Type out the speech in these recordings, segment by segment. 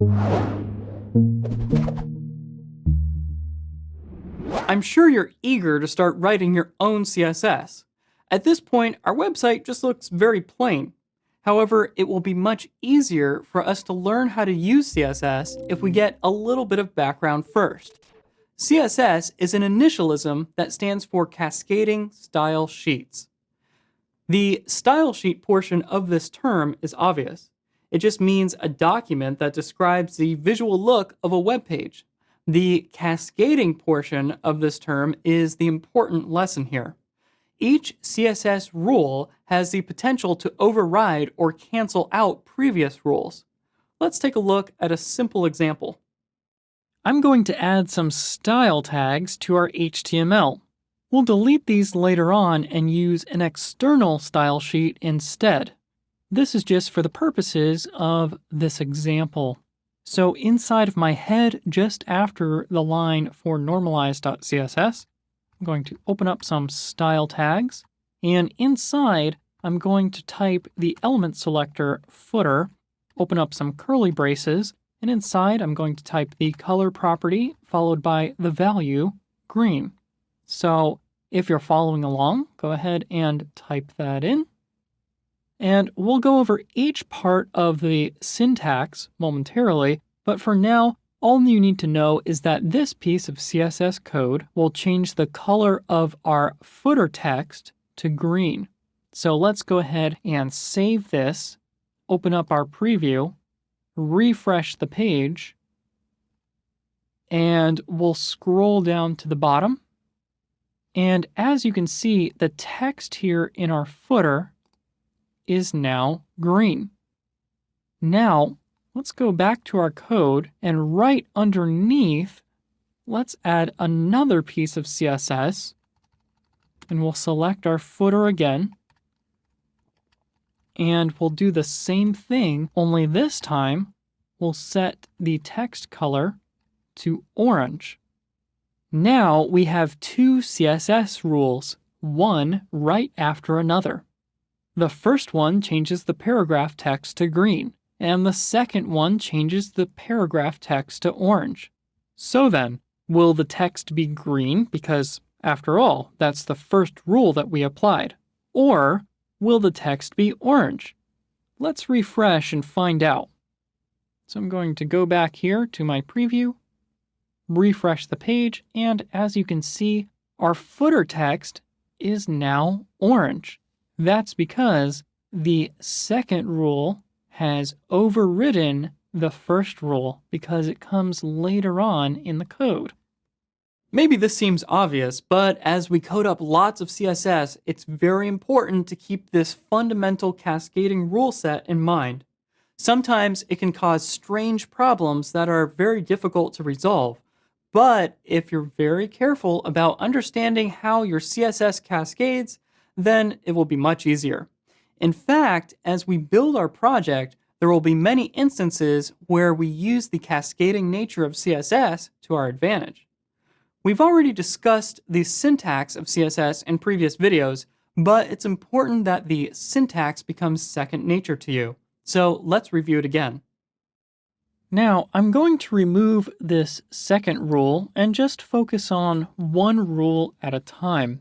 I'm sure you're eager to start writing your own CSS. At this point, our website just looks very plain. However, it will be much easier for us to learn how to use CSS if we get a little bit of background first. CSS is an initialism that stands for Cascading Style Sheets. The style sheet portion of this term is obvious. It just means a document that describes the visual look of a web page. The cascading portion of this term is the important lesson here. Each CSS rule has the potential to override or cancel out previous rules. Let's take a look at a simple example. I'm going to add some style tags to our HTML. We'll delete these later on and use an external style sheet instead. This is just for the purposes of this example. So inside of my head, just after the line for normalize.css, I'm going to open up some style tags, and inside I'm going to type the element selector footer, open up some curly braces, and inside I'm going to type the color property followed by the value green. So if you're following along, go ahead and type that in. And we'll go over each part of the syntax momentarily, but for now, all you need to know is that this piece of CSS code will change the color of our footer text to green. So let's go ahead and save this, open up our preview, refresh the page, and we'll scroll down to the bottom. And as you can see, the text here in our footer is now green. Now, let's go back to our code, and right underneath, let's add another piece of CSS, and we'll select our footer again, and we'll do the same thing, only this time, we'll set the text color to orange. Now we have two CSS rules, one right after another. The first one changes the paragraph text to green, and the second one changes the paragraph text to orange. So then, will the text be green because, after all, that's the first rule that we applied? Or will the text be orange? Let's refresh and find out. So I'm going to go back here to my preview, refresh the page, and as you can see, our footer text is now orange. That's because the second rule has overridden the first rule because it comes later on in the code. Maybe this seems obvious, but as we code up lots of CSS, it's very important to keep this fundamental cascading rule set in mind. Sometimes it can cause strange problems that are very difficult to resolve, but if you're very careful about understanding how your CSS cascades, then it will be much easier. In fact, as we build our project, there will be many instances where we use the cascading nature of CSS to our advantage. We've already discussed the syntax of CSS in previous videos, but it's important that the syntax becomes second nature to you. So let's review it again. Now, I'm going to remove this second rule and just focus on one rule at a time.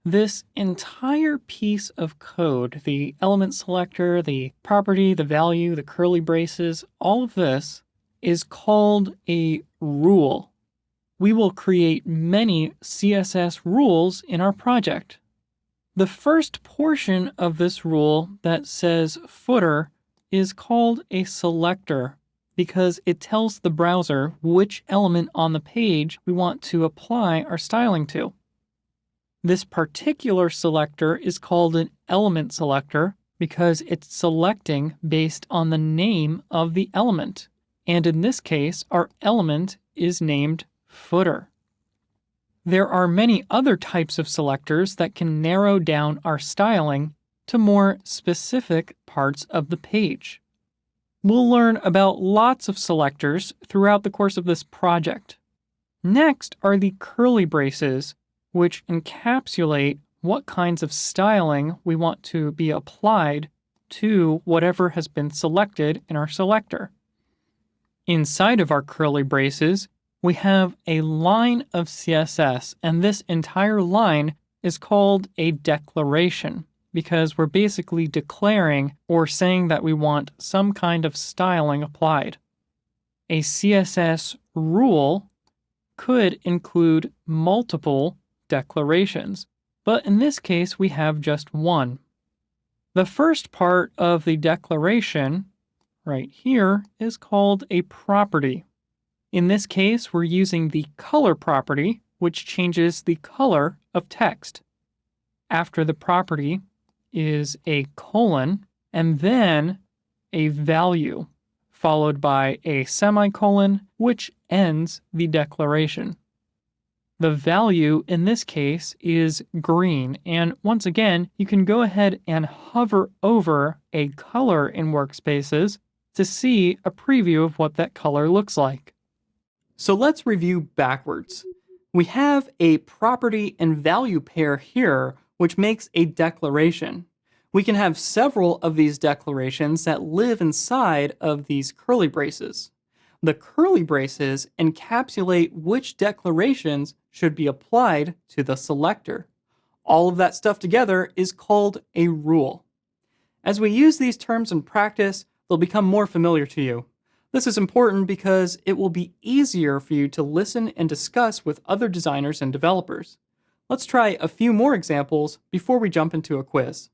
This entire piece of code, the element selector, the property, the value, the curly braces, all of this is called a rule. We will create many CSS rules in our project. The first portion of this rule that says footer is called a selector because it tells the browser which element on the page we want to apply our styling to. This particular selector is called an element selector because it's selecting based on the name of the element. And in this case, our element is named footer. There are many other types of selectors that can narrow down our styling to more specific parts of the page. We'll learn about lots of selectors throughout the course of this project. Next are the curly braces, which encapsulate what kinds of styling we want to be applied to whatever has been selected in our selector. Inside of our curly braces, we have a line of CSS, and this entire line is called a declaration because we're basically declaring or saying that we want some kind of styling applied. A CSS rule could include multiple declarations, but in this case we have just one. The first part of the declaration, right here, is called a property. In this case, we're using the color property, which changes the color of text. After the property is a colon, and then a value, followed by a semicolon, which ends the declaration. The value in this case is green, and once again, you can go ahead and hover over a color in Workspaces to see a preview of what that color looks like. So let's review backwards. We have a property and value pair here, which makes a declaration. We can have several of these declarations that live inside of these curly braces. The curly braces encapsulate which declarations should be applied to the selector. All of that stuff together is called a rule. As we use these terms in practice, they'll become more familiar to you. This is important because it will be easier for you to listen and discuss with other designers and developers. Let's try a few more examples before we jump into a quiz.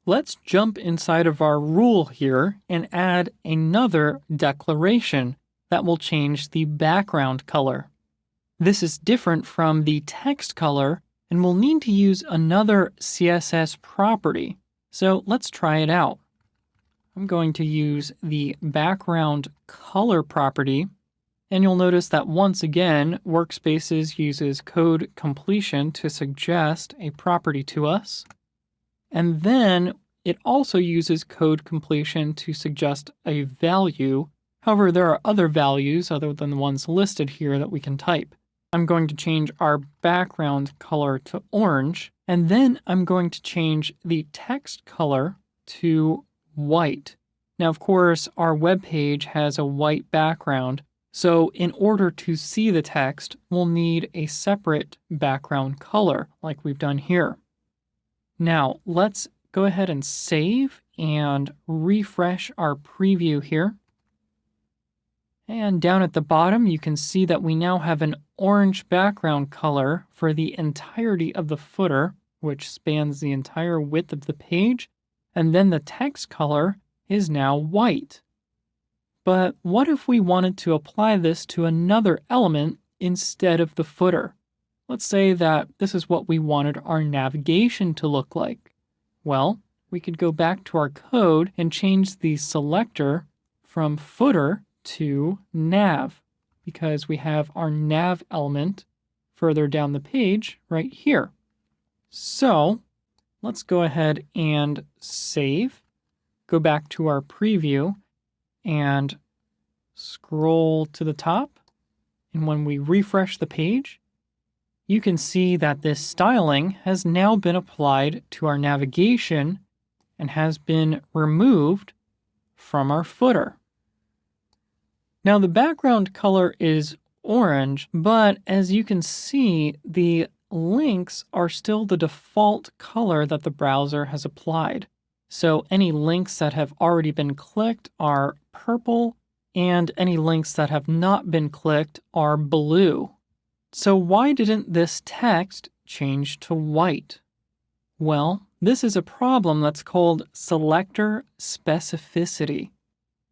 Let's jump inside of our rule here and add another declaration that will change the background color. This is different from the text color, and we'll need to use another CSS property. So let's try it out. I'm going to use the background color property, and you'll notice that once again, Workspaces uses code completion to suggest a property to us. And then it also uses code completion to suggest a value. However, there are other values other than the ones listed here that we can type. I'm going to change our background color to orange, and then I'm going to change the text color to white. Now, of course, our web page has a white background, so in order to see the text, we'll need a separate background color like we've done here. Now, let's go ahead and save and refresh our preview here. And down at the bottom, you can see that we now have an orange background color for the entirety of the footer, which spans the entire width of the page, and then the text color is now white. But what if we wanted to apply this to another element instead of the footer? Let's say that this is what we wanted our navigation to look like. Well, we could go back to our code and change the selector from footer to nav, because we have our nav element further down the page right here. So let's go ahead and save, go back to our preview, and scroll to the top. And when we refresh the page, you can see that this styling has now been applied to our navigation and has been removed from our footer. Now the background color is orange, but as you can see, the links are still the default color that the browser has applied. So any links that have already been clicked are purple, and any links that have not been clicked are blue. So why didn't this text change to white? Well, this is a problem that's called selector specificity.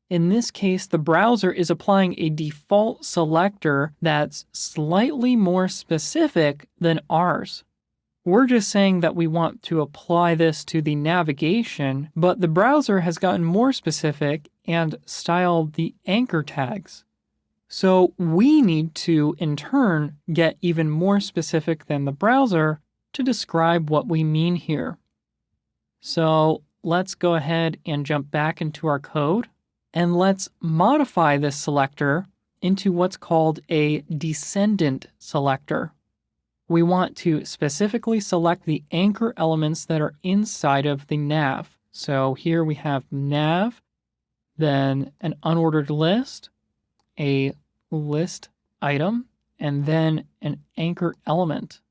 In this case, the browser is applying a default selector that's slightly more specific than ours. We're just saying that we want to apply this to the navigation, but the browser has gotten more specific and styled the anchor tags. So we need to, in turn, get even more specific than the browser to describe what we mean here. So let's go ahead and jump back into our code, and let's modify this selector into what's called a descendant selector. We want to specifically select the anchor elements that are inside of the nav. So here we have nav, then an unordered list, a list item, and then an anchor element.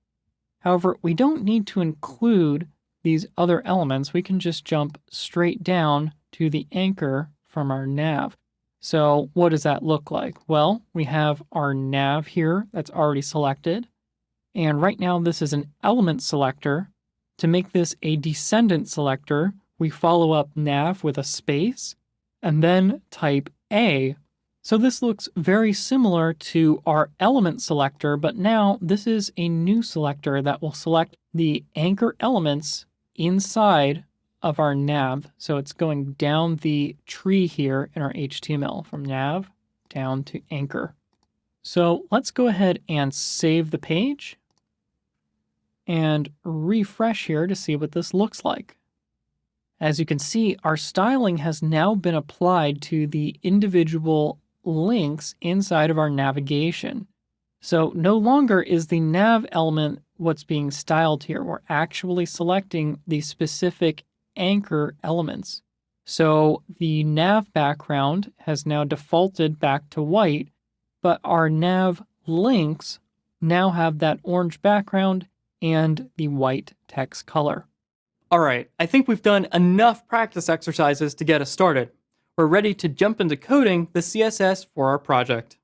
However, we don't need to include these other elements. We can just jump straight down to the anchor from our nav. So what does that look like? Well, we have our nav here that's already selected. And right now this is an element selector. To make this a descendant selector, we follow up nav with a space and then type A. So this looks very similar to our element selector, but now this is a new selector that will select the anchor elements inside of our nav. So it's going down the tree here in our HTML from nav down to anchor. So let's go ahead and save the page and refresh here to see what this looks like. As you can see, our styling has now been applied to the individual links inside of our navigation. So no longer is the nav element what's being styled here. We're actually selecting the specific anchor elements. So the nav background has now defaulted back to white, but our nav links now have that orange background and the white text color. All right, I think we've done enough practice exercises to get us started. We're ready to jump into coding the CSS for our project.